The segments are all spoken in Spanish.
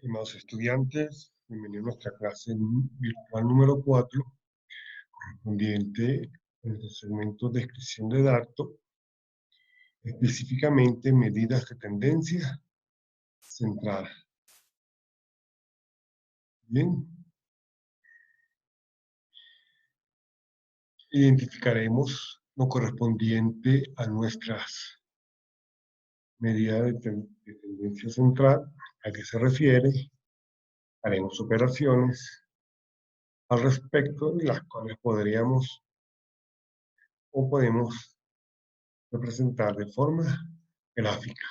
Estimados estudiantes, bienvenidos a nuestra clase virtual número 4, correspondiente al segmento de descripción de datos, específicamente medidas de tendencia central. Bien, identificaremos lo correspondiente a nuestras medidas de tendencia central, a qué se refiere, haremos operaciones al respecto y las cuales podemos representar de forma gráfica.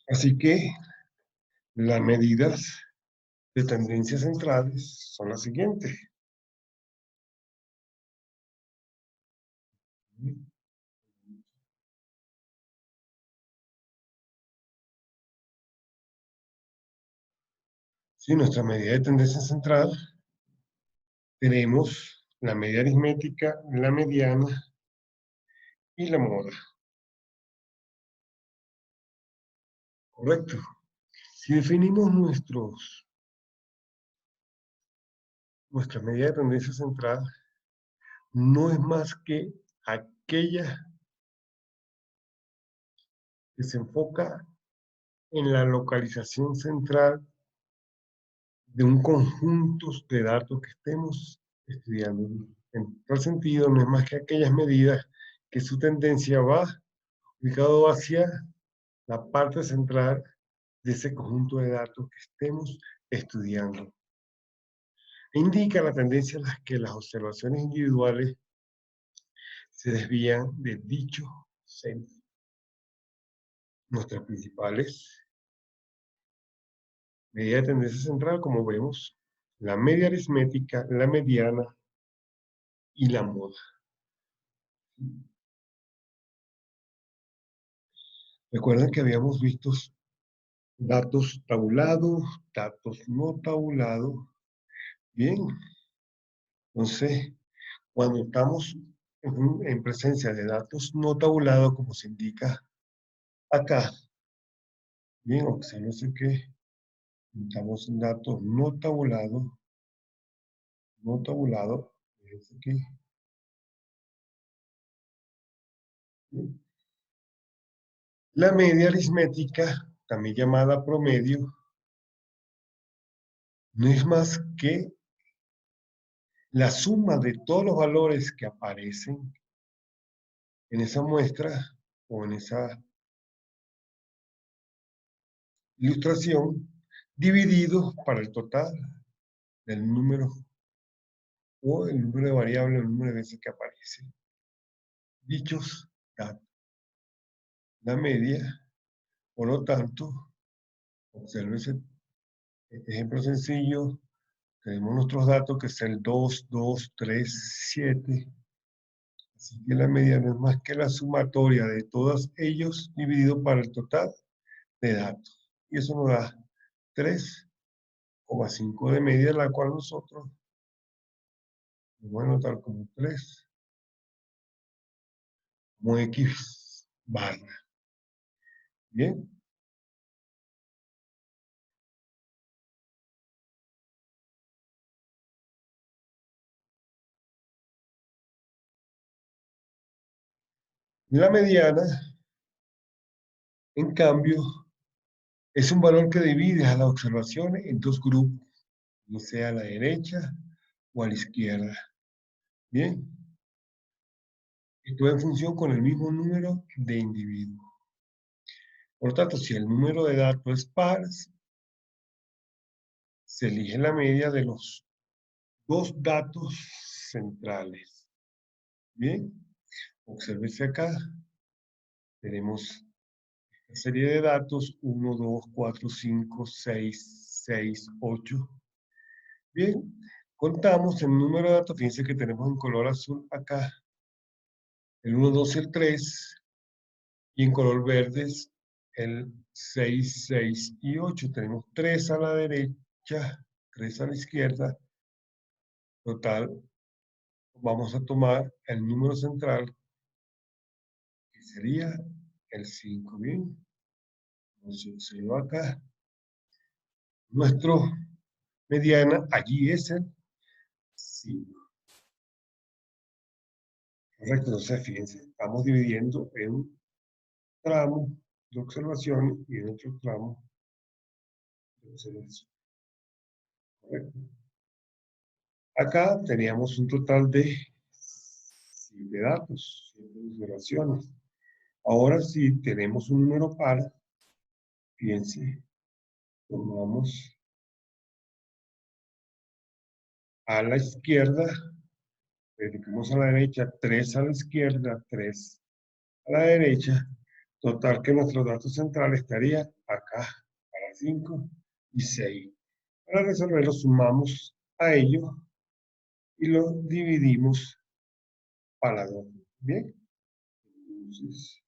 Así que las medidas de tendencias centrales son las siguientes. Sí, nuestra medida de tendencia central, tenemos la media aritmética, la mediana y la moda. Correcto. Si definimos nuestra medida de tendencia central, no es más que aquella que se enfoca en la localización central de un conjunto de datos que estemos estudiando. En tal sentido, no es más que aquellas medidas que su tendencia va ubicado hacia la parte central de ese conjunto de datos que estemos estudiando. Indica la tendencia en la que las observaciones individuales se desvían de dicho centro. Nuestras principales medidas de tendencia central, como vemos, la media aritmética, la mediana y la moda. Recuerden que habíamos visto datos tabulados, datos no tabulados. Bien, entonces, cuando estamos en presencia de datos no tabulados, como se indica acá, bien, observense que estamos en datos no tabulados, fíjense que, bien. La media aritmética, también llamada promedio, no es más que la suma de todos los valores que aparecen en esa muestra o en esa ilustración, divididos para el total del número o el número de variables o el número de veces que aparece. Dichos datos. La media, por lo tanto, observe este ejemplo sencillo, tenemos nuestros datos que es el 2, 2, 3, 7. Así que la media no es más que la sumatoria de todos ellos dividido para el total de datos. Y eso nos da 3,5 de media, la cual nosotros vamos a anotar como 3 como X barra. Bien. La mediana, en cambio, es un valor que divide a las observaciones en dos grupos, ya sea a la derecha o a la izquierda. Bien. Esto en función con el mismo número de individuos. Por lo tanto, si el número de datos es par, se elige la media de los dos datos centrales. Bien, obsérvese acá. Tenemos la serie de datos 1, 2, 4, 5, 6, 6, 8. Bien, contamos el número de datos. Fíjense que tenemos en color azul acá el 1, 2 y el 3. Y en color verde es el 6, 6 y 8. Tenemos 3 a la derecha, 3 a la izquierda. Total, vamos a tomar el número central, que sería el 5, bien. Entonces se va acá. Nuestro mediana allí es el 5. Correcto, entonces fíjense, estamos dividiendo en un tramo de observación y en otro tramo de observación. Correcto. Acá teníamos un total de 7 datos, 7 observaciones. Ahora sí tenemos un número par, fíjense, tomamos a la izquierda, verificamos a la derecha, 3 a la izquierda, 3 a la derecha, total que nuestro dato central estaría acá, para 5 y 6. Para resolverlo sumamos a ello y lo dividimos para 2. Bien, entonces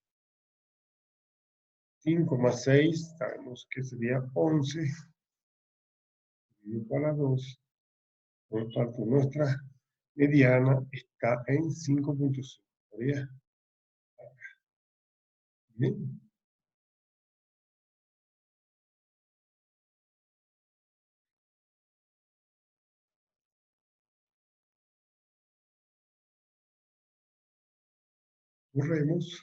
5 más 6, sabemos que sería 11, dividido para 2, por tanto nuestra mediana está en 5.5. Estaría acá. Bien. Corremos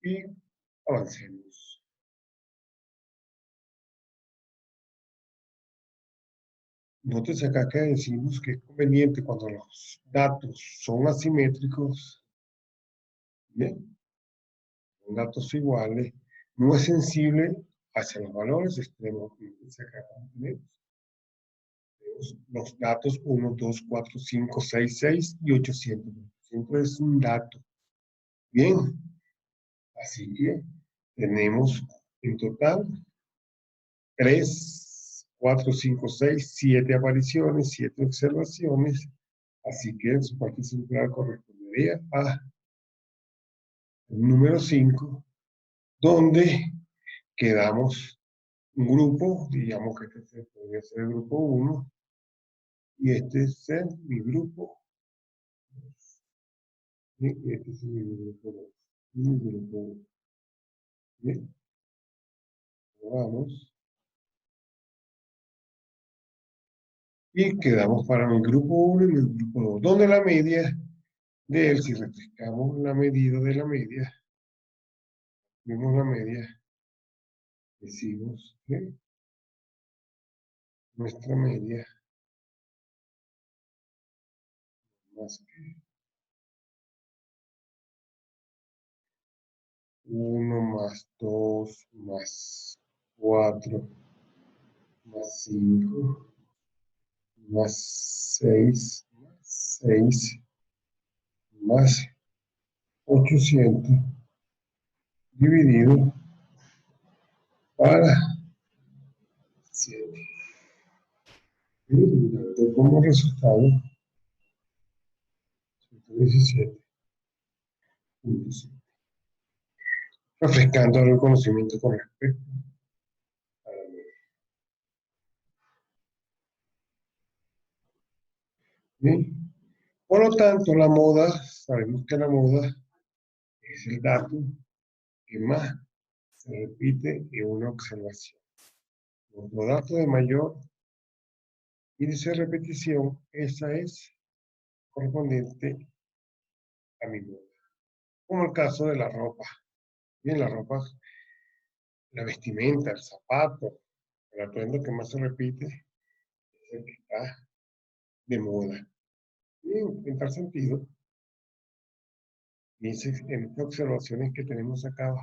y avancemos. Entonces acá que decimos que es conveniente cuando los datos son asimétricos, bien, son datos iguales, no es sensible hacia los valores extremos. Entonces acá tenemos los datos 1, 2, 4, 5, 6, 6 y 800. Siempre es un dato. Bien, así que tenemos en total 3, 4, 5, 6, 7 apariciones, 7 observaciones. Así que su parte central correspondería a el número 5, donde quedamos un grupo, digamos que este podría ser el grupo 1, y este es mi grupo, y este es mi grupo 2. Mi grupo 1. Bien, vamos. Y quedamos para mi grupo 1 y mi grupo 2, donde la media de él, si refrescamos la medida de la media, vemos la media, decimos que nuestra media más que 1 más 2 más 4 más 5 más 6 más 800 dividido para 7. Y como resultado 117.5. Refrescando el conocimiento con respecto a la media. Bien. Por lo tanto, la moda, sabemos que la moda es el dato que más se repite en una observación. Nuestro dato de mayor índice de repetición, esa es correspondiente a mi moda. Como el caso de la ropa. Bien, la ropa, la vestimenta, el zapato, el atuendo que más se repite es el que está de moda. Bien, en tal sentido, fíjense en estas observaciones que tenemos acá,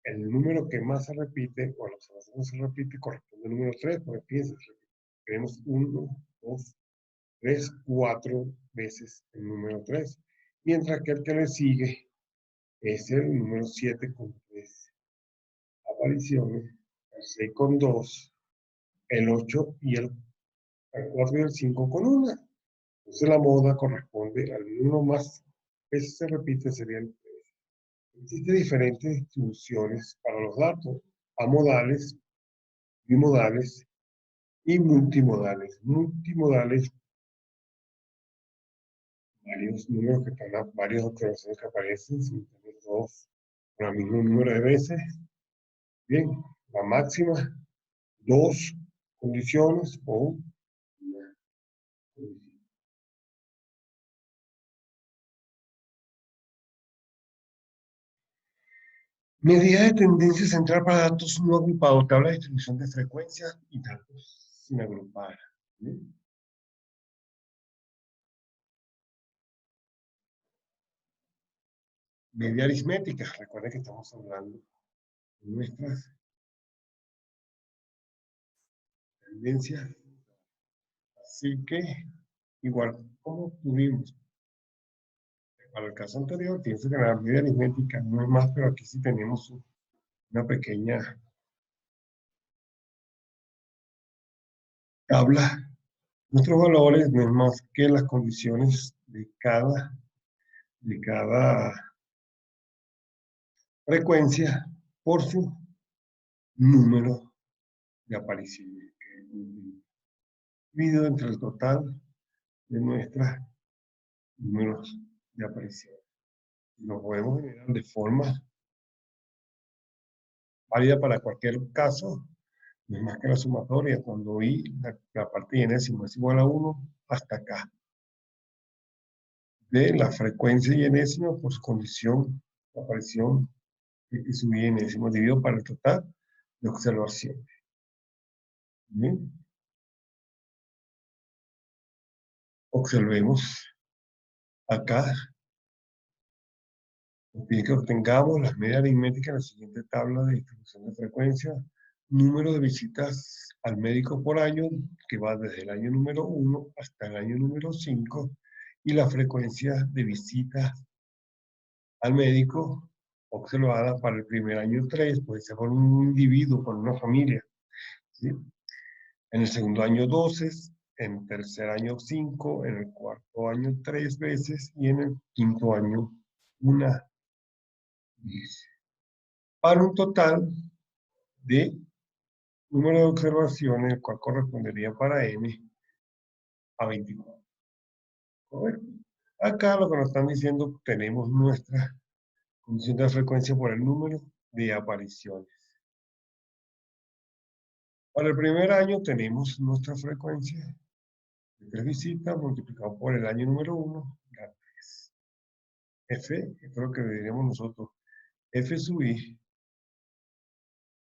el número que más se repite, o la observación que se repite, corresponde al número 3, porque fíjense, tenemos 1, 2, 3, 4 veces el número 3, mientras que el que le sigue es el número 7 con 3 apariciones, el 6 con 2, el 8 y el 4 y el 5 con 1. Entonces la moda corresponde al número más veces se repite, sería el 3. Existen diferentes distribuciones para los datos, amodales, bimodales y multimodales. Multimodales varios números que están, varias observaciones que aparecen, simultáneos todos con el mismo número de veces. Bien, la máxima, dos condiciones o una condición. Medida de tendencia central para datos no agrupados, tabla de distribución de frecuencias y datos sin agrupar. ¿Bien? Media aritmética, recuerden que estamos hablando de nuestras tendencias. Así que, igual como tuvimos para el caso anterior, pienso que la media aritmética no es más, pero aquí sí tenemos una pequeña tabla. Nuestros valores no es más que las condiciones de cada frecuencia por su número de apariciones, dividido entre el total de nuestros números de apariciones. Lo podemos generar de forma válida para cualquier caso, no es más que la sumatoria, cuando i, la parte de enésimo es igual a 1, hasta acá, de la frecuencia y enésima por su condición de aparición x sub i enésimo dividido para el total de observaciones. Bien. Observemos acá, nos pide que obtengamos las medias aritméticas en la siguiente tabla de distribución de frecuencia, número de visitas al médico por año, que va desde el año número 1 hasta el año número 5, y la frecuencia de visitas al médico observada para el primer año 3, puede ser por un individuo, por una familia, ¿sí? En el segundo año 12, en el tercer año 5, en el cuarto año 3 veces y en el quinto año una vez. Para un total de número de observaciones, el cual correspondería para n a 24. ¿Correcto? Acá lo que nos están diciendo, tenemos nuestra condición de frecuencia por el número de apariciones. Para el primer año tenemos nuestra frecuencia de 3 visitas multiplicado por el año número 1, la 3. F, que es lo que diríamos nosotros, F sub i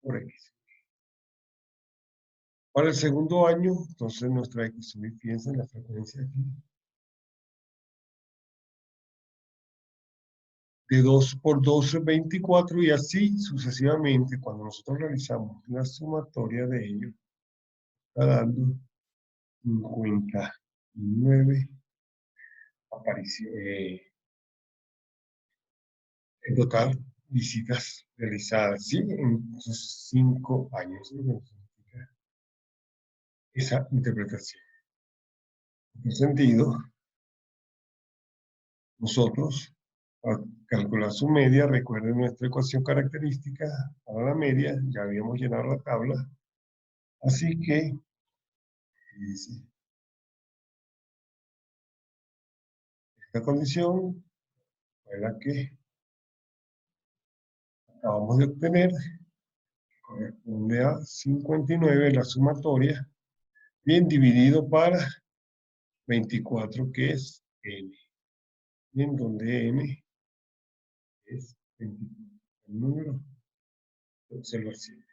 por X. Para el segundo año, entonces nuestra X sub i, fíjense en la frecuencia aquí, de 2 por 12, 24, y así sucesivamente, cuando nosotros realizamos la sumatoria de ellos, está dando 59 apariciones, en total, visitas realizadas, ¿sí? En esos 5 años, ¿sí? Esa interpretación. En ese sentido, nosotros, para calcular su media, recuerden nuestra ecuación característica para la media, ya habíamos llenado la tabla, así que, esta condición fue la que acabamos de obtener, que corresponde a 59, la sumatoria, bien dividido para 24, que es n, en donde n es 24, el número de observaciones.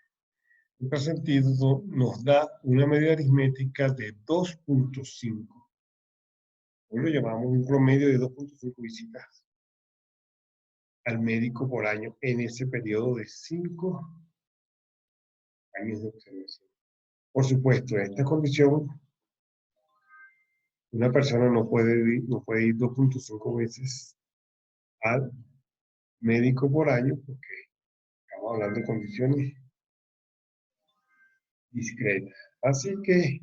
En este sentido, nos da una medida aritmética de 2.5. Hoy lo llamamos un promedio de 2.5 visitas al médico por año en ese periodo de 5 años de observación. Por supuesto, en esta condición, una persona no puede ir 2.5 veces al médico por año porque estamos hablando de condiciones discretas. Así que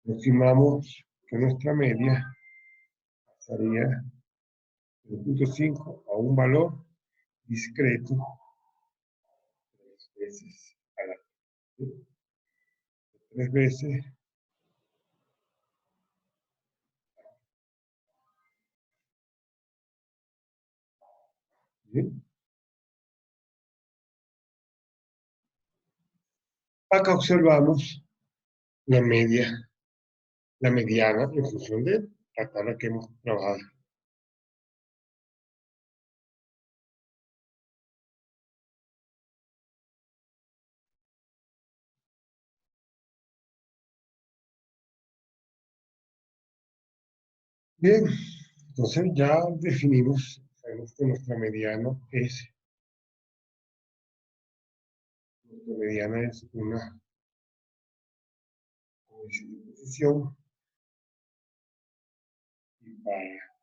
estimamos que nuestra media pasaría de 2.5 a un valor discreto 3 veces al año. 3 veces Bien. Acá observamos la media, la mediana en función de la tabla que hemos trabajado. Bien, entonces ya definimos, sabemos que nuestra mediana es una condición de posición y para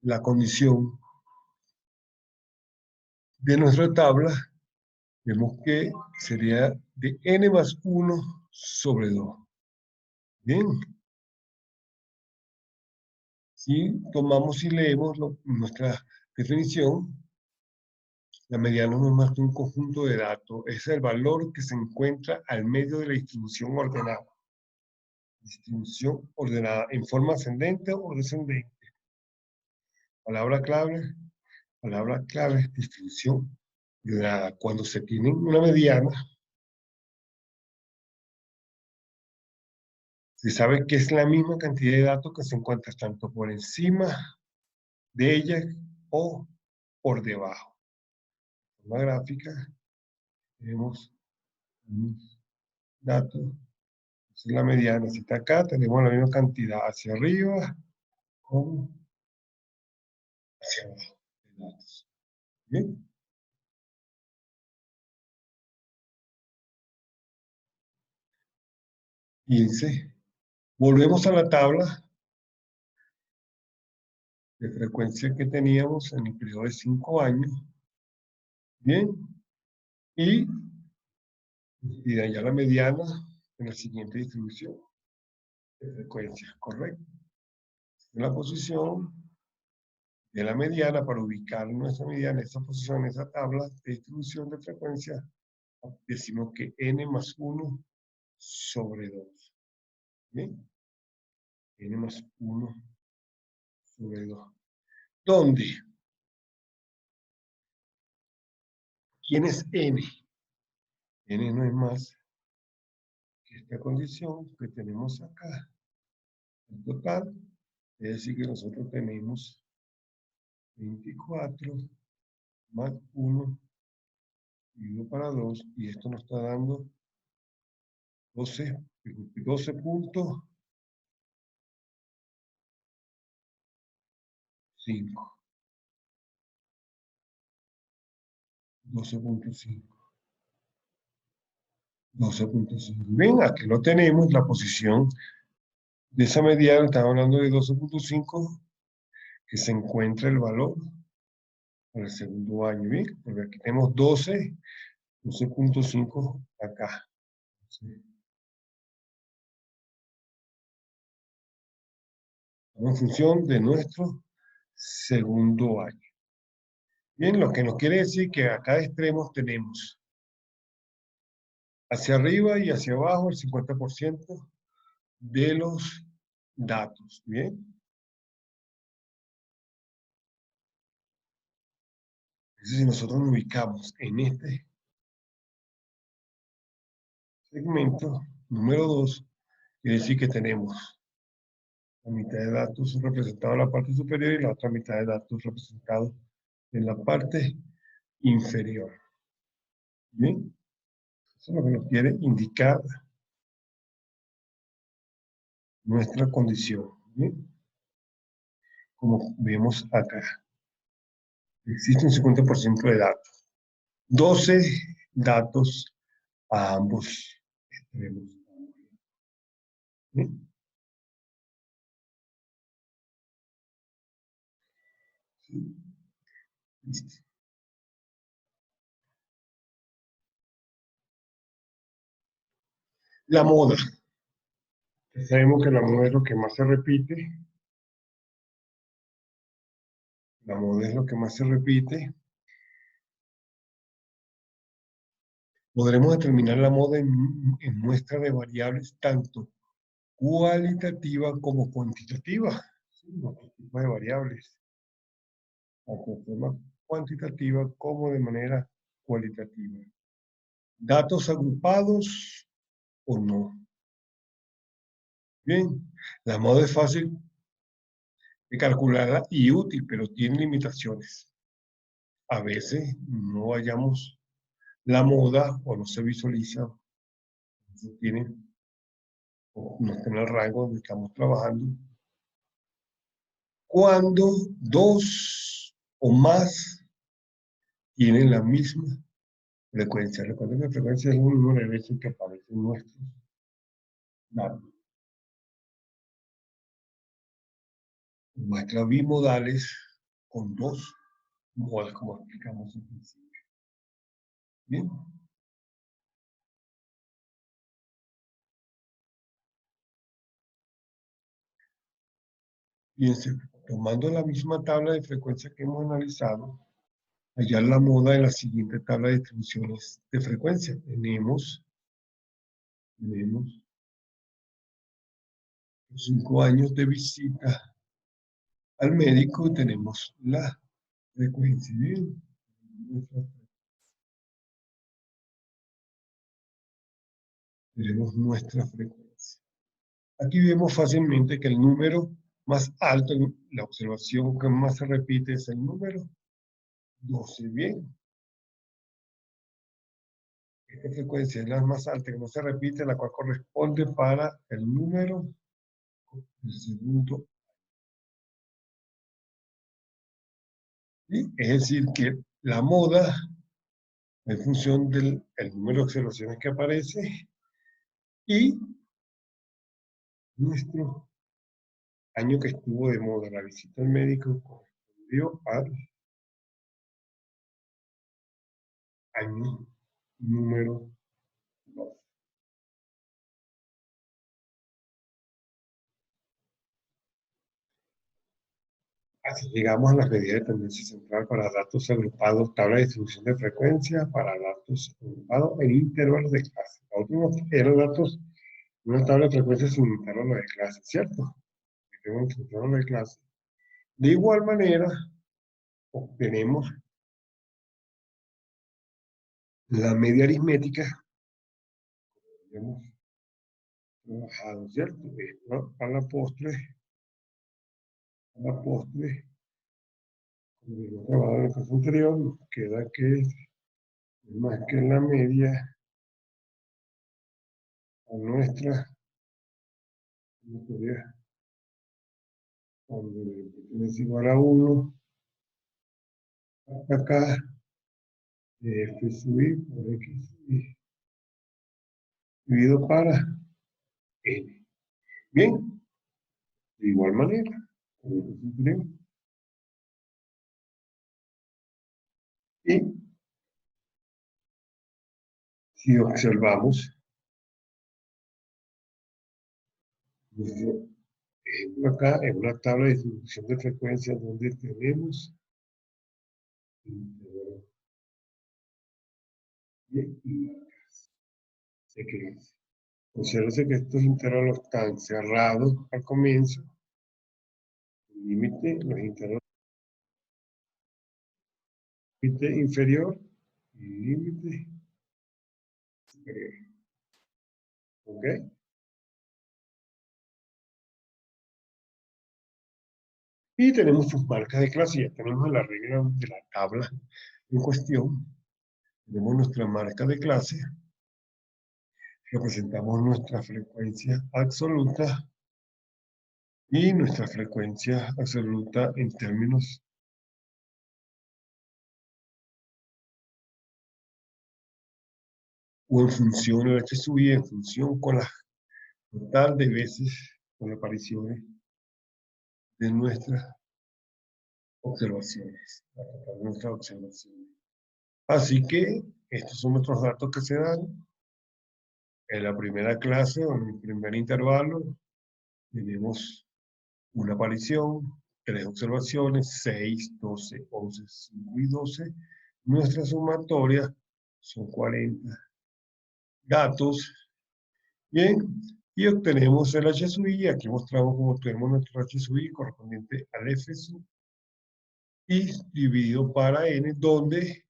la condición de nuestra tabla, vemos que sería de n más 1 sobre 2. Bien, si tomamos y leemos nuestra definición, la mediana no es más que un conjunto de datos, es el valor que se encuentra al medio de la distribución ordenada. Distribución ordenada en forma ascendente o descendente. Palabra clave, distribución ordenada. Cuando se tiene una mediana, se sabe que es la misma cantidad de datos que se encuentra tanto por encima de ella o por debajo. En la gráfica tenemos un dato, esa es la mediana. Si está acá, tenemos la misma cantidad hacia arriba como hacia abajo de datos. ¿Bien? Fíjense, volvemos a la tabla de frecuencia que teníamos en el periodo de 5 años. Bien, y de allá la mediana en la siguiente distribución de frecuencia, ¿correcto? La posición de la mediana para ubicar nuestra mediana, esa posición en esa tabla de distribución de frecuencia, decimos que n más 1 sobre 2. ¿Bien? N más 1 sobre 2. ¿Dónde? ¿Quién es n? N no es más que esta condición que tenemos acá. El total, es decir, que nosotros tenemos 24 más 1 dividido para 2, y esto nos está dando 12.5. 12.5. 12.5. Bien, aquí lo tenemos, la posición de esa mediana, estamos hablando de 12.5, que se encuentra el valor para el segundo año. Bien, porque aquí tenemos 12.5 acá. En función de nuestro segundo año. Bien, lo que nos quiere decir que a cada extremo tenemos hacia arriba y hacia abajo el 50% de los datos. Bien. Entonces, si nosotros nos ubicamos en este segmento número 2, quiere decir que tenemos la mitad de datos representados en la parte superior y la otra mitad de datos representados en la parte inferior. Bien, eso es lo que nos quiere indicar nuestra condición. Bien, como vemos acá, existe un 50% de datos. 12 datos a ambos extremos. ¿Bien? Sí. Listo. La moda. Sabemos que la moda es lo que más se repite. La moda es lo que más se repite. Podremos determinar la moda en muestra de variables tanto cualitativa como cuantitativa. otro tipo de variables, tanto de forma cuantitativa como de manera cualitativa. Datos agrupados o no. Bien, la moda es fácil de calcularla y útil, pero tiene limitaciones. A veces no hallamos la moda o no se visualiza, no tiene o no está en el rango donde estamos trabajando. Cuando dos o más tienen la misma frecuencia. Recuerden que la frecuencia es un número de veces que aparece en nuestros datos. Muestras bimodales con dos modas, como explicamos al principio. Bien. Fíjense, tomando la misma tabla de frecuencia que hemos analizado, hallar la moda en la siguiente tabla de distribuciones de frecuencia. Tenemos 5 años de visita al médico y tenemos la frecuencia. Bien. Tenemos nuestra frecuencia. Aquí vemos fácilmente que el número más alto, la observación que más se repite es el número 12. Bien. Esta frecuencia es la más alta que no se repite, la cual corresponde para el número del segundo. ¿Sí? Es decir, que la moda, en función del número de observaciones que aparece, y nuestro año que estuvo de moda, la visita al médico correspondió al año número 2. Así llegamos a las medidas de tendencia central para datos agrupados, tabla de distribución de frecuencia para datos agrupados en intervalos de clase. La última eran datos, una tabla de frecuencia sin intervalos de clase, ¿cierto? Tenemos intervalos de clase. De igual manera, obtenemos la media aritmética que hemos trabajado, ¿cierto? A la postre, como hemos trabajado en el caso anterior, nos queda que es más que la media a nuestra memoria, cuando es igual a 1, hasta acá, de f sub i por x dividido para n. Bien, de igual manera, y si observamos, acá en una tabla de distribución de frecuencias donde tenemos y observe que estos intervalos están cerrados al comienzo, límite, los intervalos límite inferior y límite superior. ¿Ok? Y tenemos sus marcas de clase, ya tenemos la regla de la tabla en cuestión. Tenemos nuestra marca de clase, representamos nuestra frecuencia absoluta y nuestra frecuencia absoluta en términos o en función de la que subía, en función con la total de veces con apariciones de nuestras observaciones, la total de nuestras observaciones. Así que estos son nuestros datos que se dan en la primera clase o en el primer intervalo. Tenemos una aparición, 3 observaciones, 6, 12, 11, 5 y 12. Nuestra sumatoria son 40 datos. Bien, y obtenemos el H sub I. Aquí mostramos cómo obtenemos nuestro H sub I correspondiente al F sub I dividido para N, donde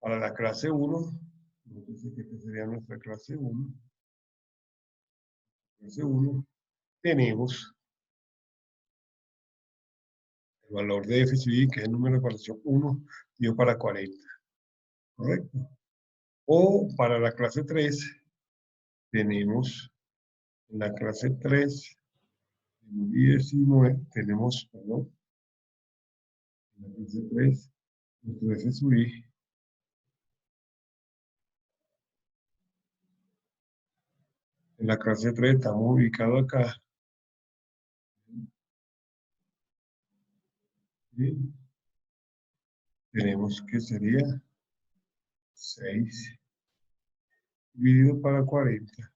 para la clase 1, entonces que esta sería nuestra clase 1, tenemos el valor de F sub I, que es el número de ecuación 1, dio para 40, ¿correcto? O para la clase 3, tenemos en la clase 3, 19, tenemos, perdón, en la clase 3, nuestro F sub I, en la clase 3 estamos ubicados acá, ¿sí? Tenemos que sería 6 dividido para 40.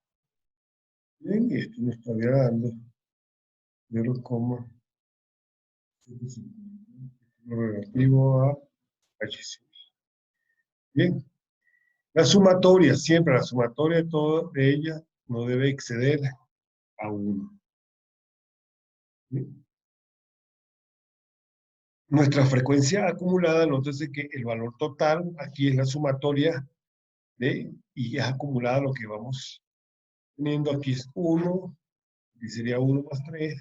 Bien, y esto nos estaría dando 0,750 lo relativo a HC. Bien, la sumatoria, siempre la sumatoria de todas de ellas no debe exceder a 1. ¿Bien? Nuestra frecuencia acumulada, nótese que el valor total aquí es la sumatoria de, y es acumulada lo que vamos teniendo aquí es 1, aquí sería 1 más 3,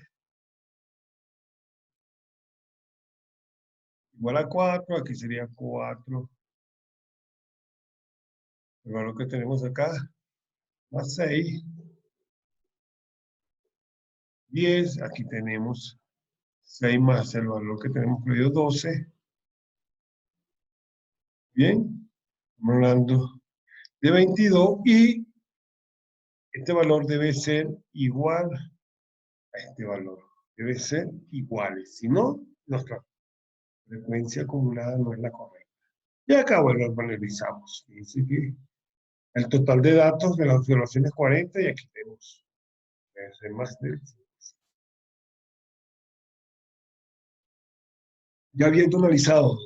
igual a 4, aquí sería 4. El valor que tenemos acá, más 6, 10, aquí tenemos 6 más el valor que tenemos perdido, 12. Bien, estamos hablando de 22 y este valor debe ser igual a este valor. Debe ser iguales, si no, nuestra frecuencia acumulada no es la correcta. Y acá, bueno, lo analizamos. Dice que el total de datos de las observaciones 40 y aquí tenemos más del 100. Ya habiendo analizado,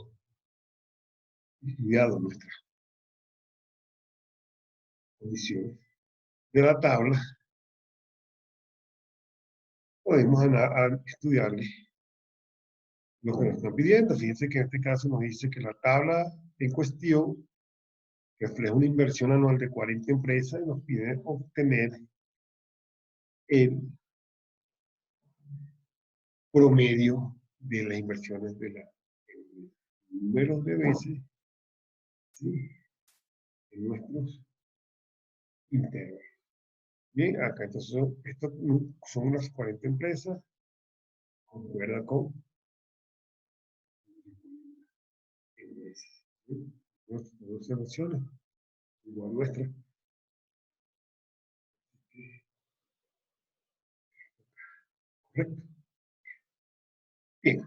estudiado nuestras condiciones de la tabla, podemos estudiarle lo que nos están pidiendo. Fíjense que en este caso nos dice que la tabla en cuestión refleja una inversión anual de 40 empresas y nos pide obtener el promedio de las inversiones de la números de veces, ¿sí? En nuestros internos. Bien, acá entonces estos son unas 40 empresas, concuerda con nuestras observaciones, igual nuestra. Correcto. Bien,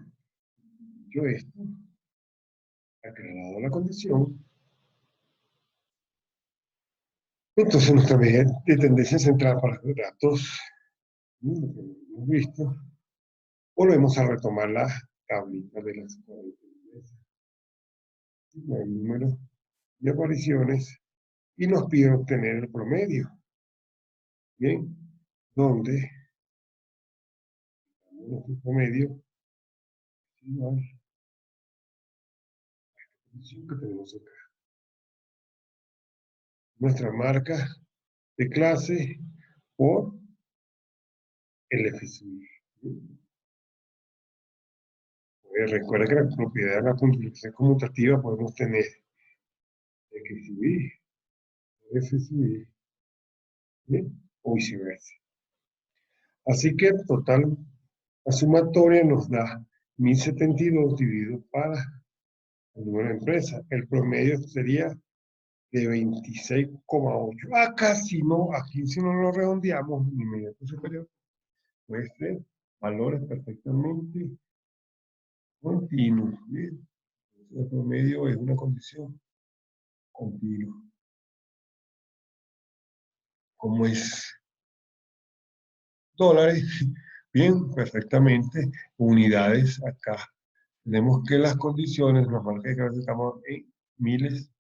yo esto, aclarado la condición, entonces nuestra medida de tendencia central para los datos, lo que hemos visto, volvemos a retomar la tablita de las 40 empresas, el número de apariciones y nos pide obtener el promedio. Bien, donde nuestro promedio es igual a la condición que tenemos acá. Nuestra marca de clase por el F sub I. Recuerda que la propiedad de la multiplicación conmutativa podemos tener X sub I, F sub I, ¿bien? O viceversa. Así que total, la sumatoria nos da 1072 dividido para el número de empresas. El promedio sería de 26,8. Acá si no, aquí si no lo redondeamos, inmediato superior, puede ser valores perfectamente continuos. ¿Bien? El promedio es una condición continua. Como es dólares, bien, perfectamente, unidades acá. Tenemos que las condiciones, las marcas de estamos en miles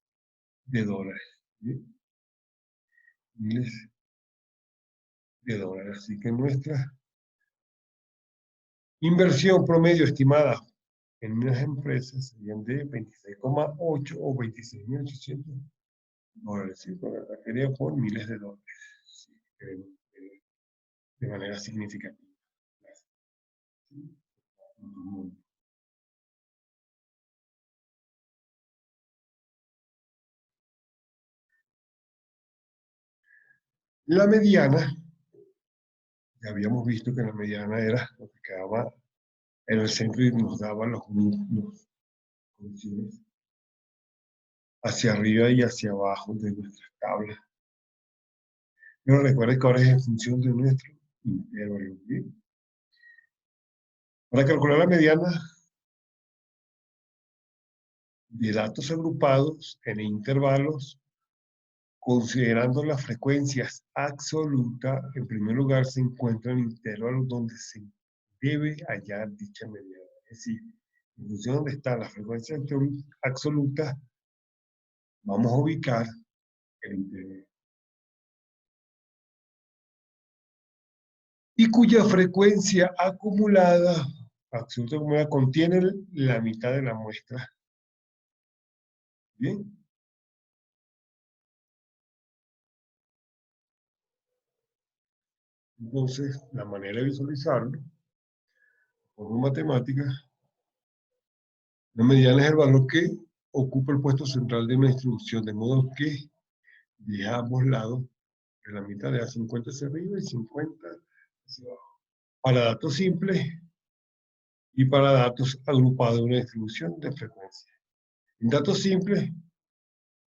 de dólares. ¿Bien? Miles de dólares. Así que nuestra inversión promedio estimada en unas empresas serían de 26,8 o 26.800 dólares. ¿Sí? Pero requería por miles de dólares. ¿Sí? De manera significativa. ¿Sí? La mediana, ya habíamos visto que la mediana era lo que quedaba en el centro y nos daba los condiciones hacia arriba y hacia abajo de nuestras tablas. Pero recuerden que ahora es en función de nuestro intervalo. ¿Bien? Para calcular la mediana de datos agrupados en intervalos, considerando las frecuencias absolutas, en primer lugar se encuentran intervalos donde se debe hallar dicha mediana. Es decir, en función de donde está la frecuencia absoluta, vamos a ubicar el intervalo. Y cuya frecuencia acumulada, absoluta acumulada, contiene la mitad de la muestra. Bien. Entonces, la manera de visualizarlo, por matemática, la mediana es el valor que ocupa el puesto central de una distribución, de modo que de ambos lados, de la mitad de a 50 hacia arriba y 50 hacia abajo. Para datos simples y para datos agrupados de una distribución de frecuencia. En datos simples,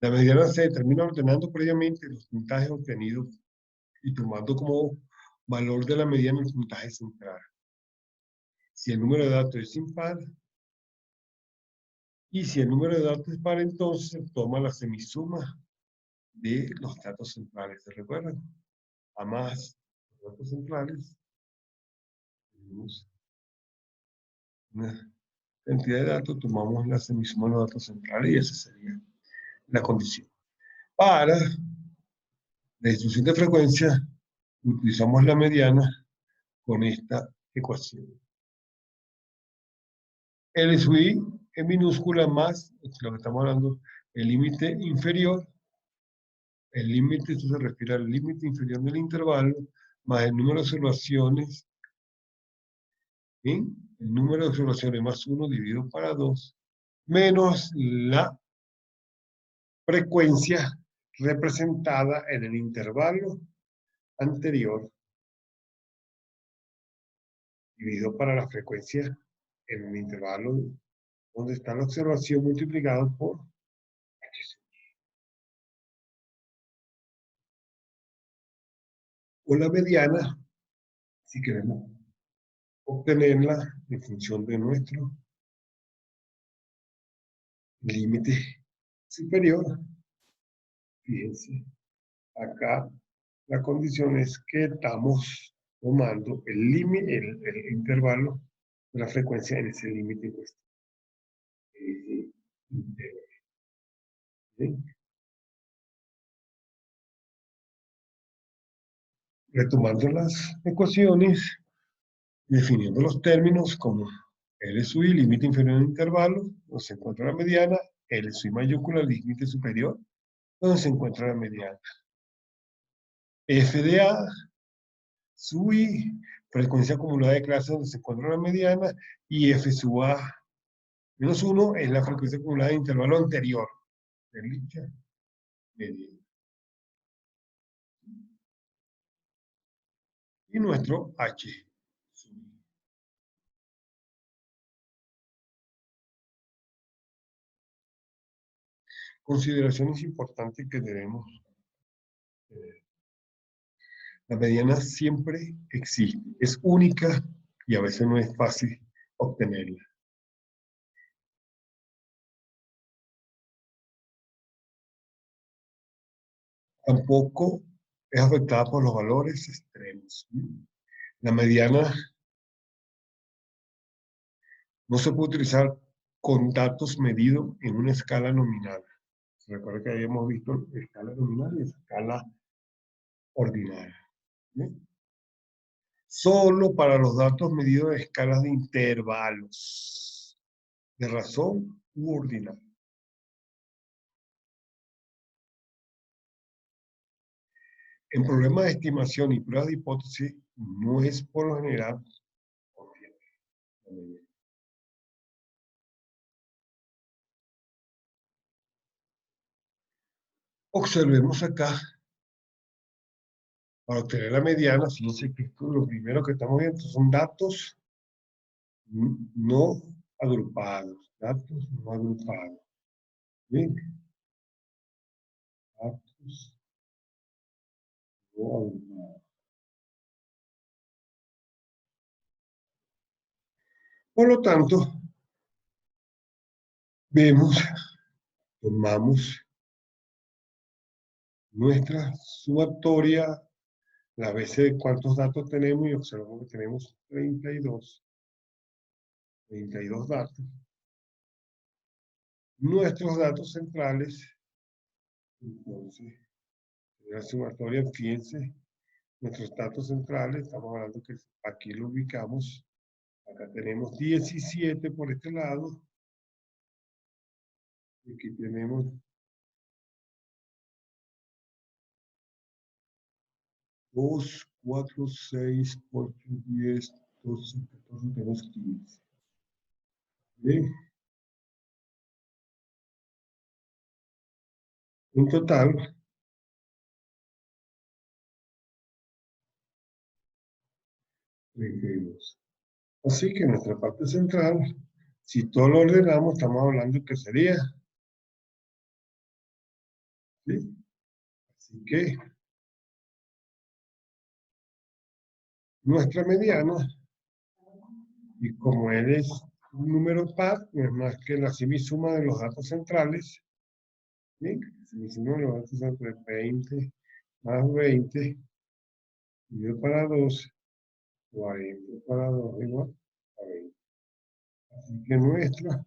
la mediana se determina ordenando previamente los puntajes obtenidos y tomando como valor de la mediana el puntaje central. Si el número de datos es impar, y si el número de datos es par, entonces se toma la semisuma de los datos centrales. ¿Se recuerdan? A más los datos centrales, tenemos una cantidad de datos, tomamos la semisuma de los datos centrales y esa sería la condición. Para la distribución de frecuencia, utilizamos la mediana con esta ecuación. El SUI en minúscula más, lo que estamos hablando, el límite inferior, el límite, esto se refiere al límite inferior del intervalo, más el número de observaciones, ¿sí? El número de observaciones más 1 dividido para 2, menos la frecuencia representada en el intervalo anterior, dividido para la frecuencia en el intervalo donde está la observación multiplicado por H. O la mediana, si queremos obtenerla en función de nuestro límite superior. Fíjense, acá la condición es que estamos tomando el límite, el intervalo de la frecuencia en ese límite puesto. Retomando las ecuaciones, definiendo los términos como L sub i, límite inferior del intervalo, donde se encuentra la mediana, L sub i mayúscula, límite superior, donde se encuentra la mediana. F de A, sub i, frecuencia acumulada de clase donde se encuentra la mediana, y F sub A menos 1 es la frecuencia acumulada de intervalo anterior de dicha mediana. Y nuestro H sub i. Consideraciones importantes que debemos tener. La mediana siempre existe, es única y a veces no es fácil obtenerla. Tampoco es afectada por los valores extremos. La mediana no se puede utilizar con datos medidos en una escala nominal. Recuerda que habíamos visto escala nominal y escala ordinaria. ¿Sí? solo para los datos medidos en escalas de intervalos de razón u ordinal. En problemas de estimación y pruebas de hipótesis, no es por lo general confiable. Observemos acá, para obtener la mediana, fíjense que lo primero que estamos viendo son datos no agrupados. Datos no agrupados. Bien. Datos no agrupados. Por lo tanto, vemos, tomamos nuestra sumatoria, la veces de cuántos datos tenemos y observamos que tenemos 32 datos. Nuestros datos centrales, entonces, la sumatoria, fíjense, nuestros datos centrales, estamos hablando que aquí lo ubicamos, acá tenemos 17 por este lado, y aquí tenemos 2, 4, 6, 8, 10, 12, 14, tenemos 15. ¿Bien? En total, 32. Así que nuestra parte central, si todo lo ordenamos, estamos hablando que sería, ¿sí? Así que nuestra mediana, y como él es un número par, no es más que la semisuma de los datos centrales, ¿sí? Semisuma de los datos centrales, 20 más 20, dividido para 2, 40 para 2 igual a 20. Así que nuestra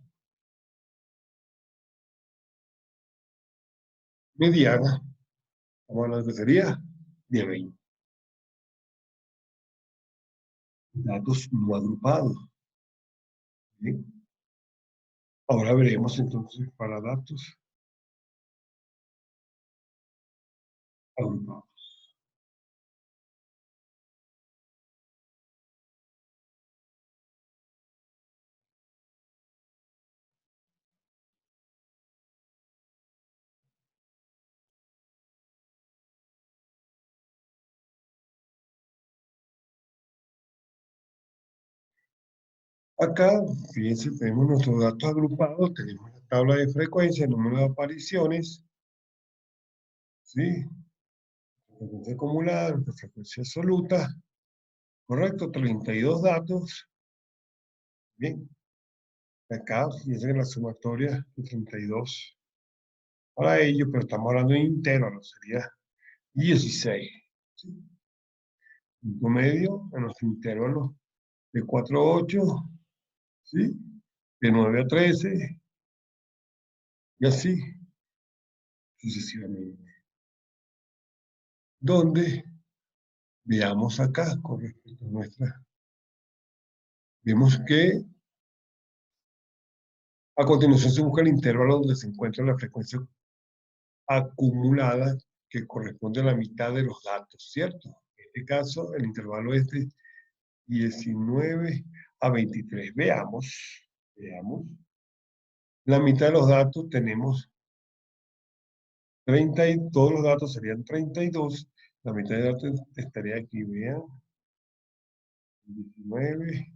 mediana, vamos a hablar que sería de 20. Datos no agrupados. ¿Bien? Ahora veremos entonces para datos agrupados. Acá, fíjense, tenemos nuestros datos agrupados, tenemos la tabla de frecuencia, el número de apariciones, ¿sí? Frecuencia acumulada, frecuencia absoluta, correcto, 32 datos. Bien, acá fíjense la sumatoria de 32 para ello, pero estamos hablando de intervalos, sería 16. ¿Sí? Punto medio en nuestro intervalo de 4 a 8, ¿sí? De 9 a 13, y así sucesivamente. Donde veamos acá con respecto a nuestra, vemos que a continuación se busca el intervalo donde se encuentra la frecuencia acumulada que corresponde a la mitad de los datos, ¿cierto? En este caso, el intervalo es de 19 a 23. Veamos. La mitad de los datos tenemos 30 y todos los datos serían 32. La mitad de datos estaría aquí, vean. 19.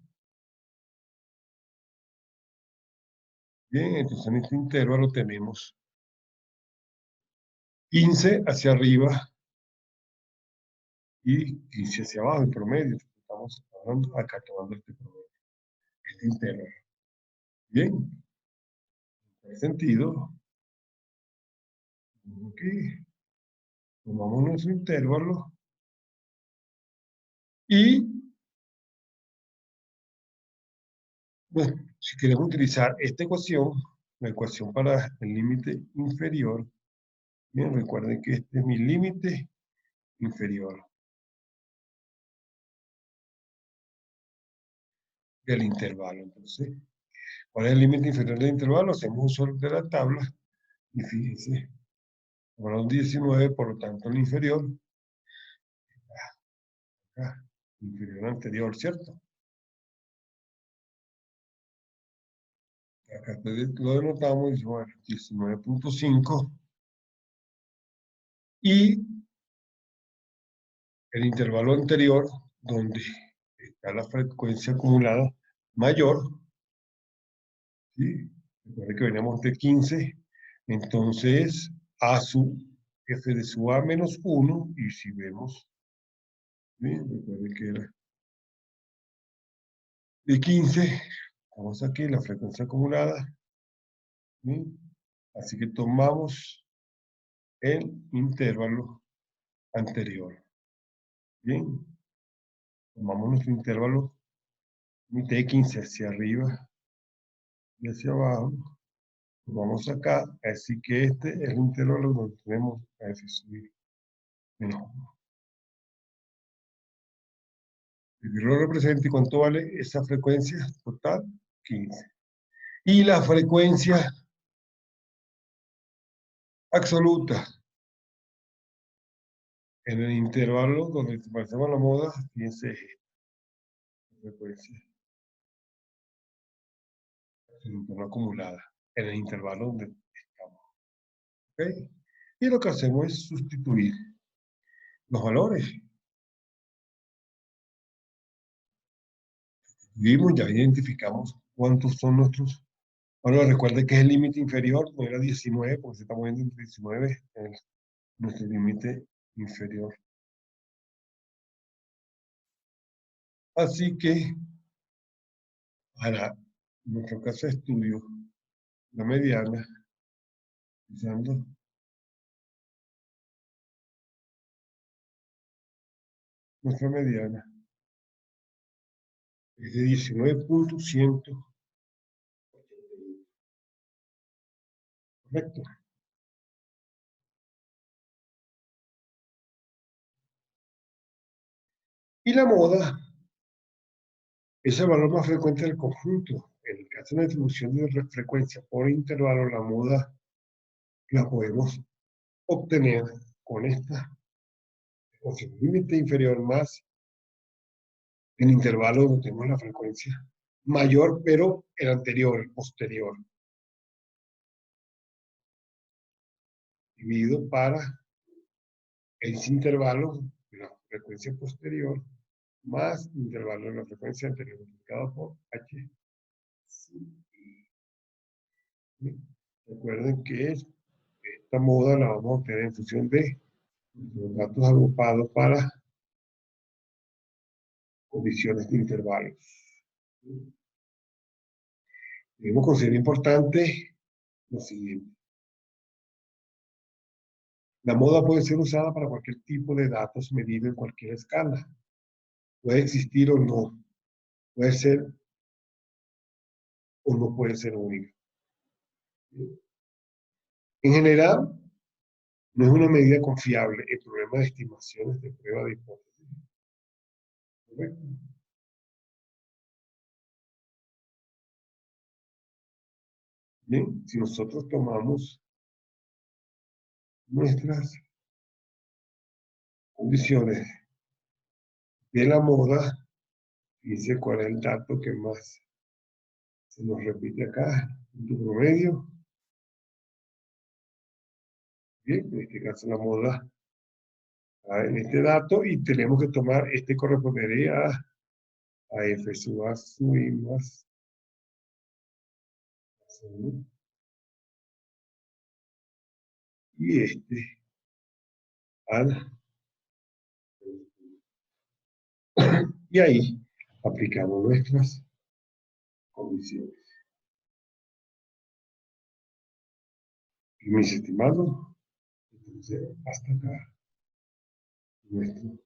Bien, entonces en este intervalo tenemos 15 hacia arriba y 15 hacia abajo en promedio. Estamos hablando acá tomando este promedio, este intervalo. Bien, en ese sentido, aquí tomamos nuestro intervalo y pues, si queremos utilizar esta ecuación, la ecuación para el límite inferior, bien, recuerden que este es mi límite inferior. del intervalo. Entonces, ¿cuál es el límite inferior del intervalo? Hacemos uso de la tabla y fíjense, bueno, 19, por lo tanto el inferior, acá, inferior al anterior, ¿cierto? Acá lo denotamos, bueno, 19.5 y el intervalo anterior, donde está la frecuencia acumulada mayor, ¿sí? Recuerden que veníamos de 15, entonces A sub F de sub A menos 1, y si vemos, ¿sí? Recuerden que era de 15, vamos aquí, la frecuencia acumulada, ¿sí? Así que tomamos el intervalo anterior, ¿bien? Tomamos nuestro intervalo de 15 hacia arriba y hacia abajo. Vamos acá, así que este es el intervalo donde tenemos a F subir menos 1. Y lo representa, ¿y cuánto vale esa frecuencia total? 15. Y la frecuencia absoluta en el intervalo donde pasamos la moda, fíjense, la frecuencia no acumulada en el intervalo donde estamos. ¿Ok? Y lo que hacemos es sustituir los valores. Vimos, ya identificamos cuántos son nuestros. Ahora recuerde que es el límite inferior, no era 19, porque se está moviendo entre 19, es nuestro límite inferior. Así que, para nuestro caso de estudio, la mediana, usando nuestra mediana, es de 19.100, correcto. Y la moda es el valor más frecuente del conjunto. En el caso de la distribución de frecuencia por intervalo, la moda la podemos obtener con esta, con el límite inferior más el intervalo donde tenemos la frecuencia mayor, pero el anterior, el posterior, dividido para el intervalo de la frecuencia posterior más intervalo de la frecuencia anterior multiplicado por H. ¿Sí? Recuerden que esta moda la vamos a obtener en función de los datos agrupados para condiciones de intervalos. Debemos considerar importante lo siguiente. La moda puede ser usada para cualquier tipo de datos medido en cualquier escala. Puede existir o no. Puede ser o no puede ser única. En general, no es una medida confiable en problemas de estimaciones de prueba de hipótesis. ¿Correcto? Bien, si nosotros tomamos nuestras condiciones de la moda, dice cuál es el dato que más se nos repite acá, punto promedio. Bien, en este caso la moda en este dato, y tenemos que tomar, este correspondería a F sub A sub I más 1, y este al, y ahí aplicamos nuestras condiciones. Y mis estimados, entonces hasta acá nuestro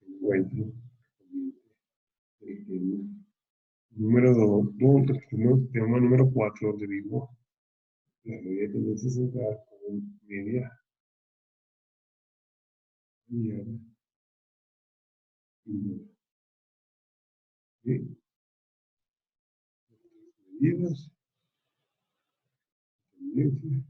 encuentro del tema número 2, tema número 4, donde vimos la media de tendencia central con media mediana y ¿sí? Medidas, tendencia.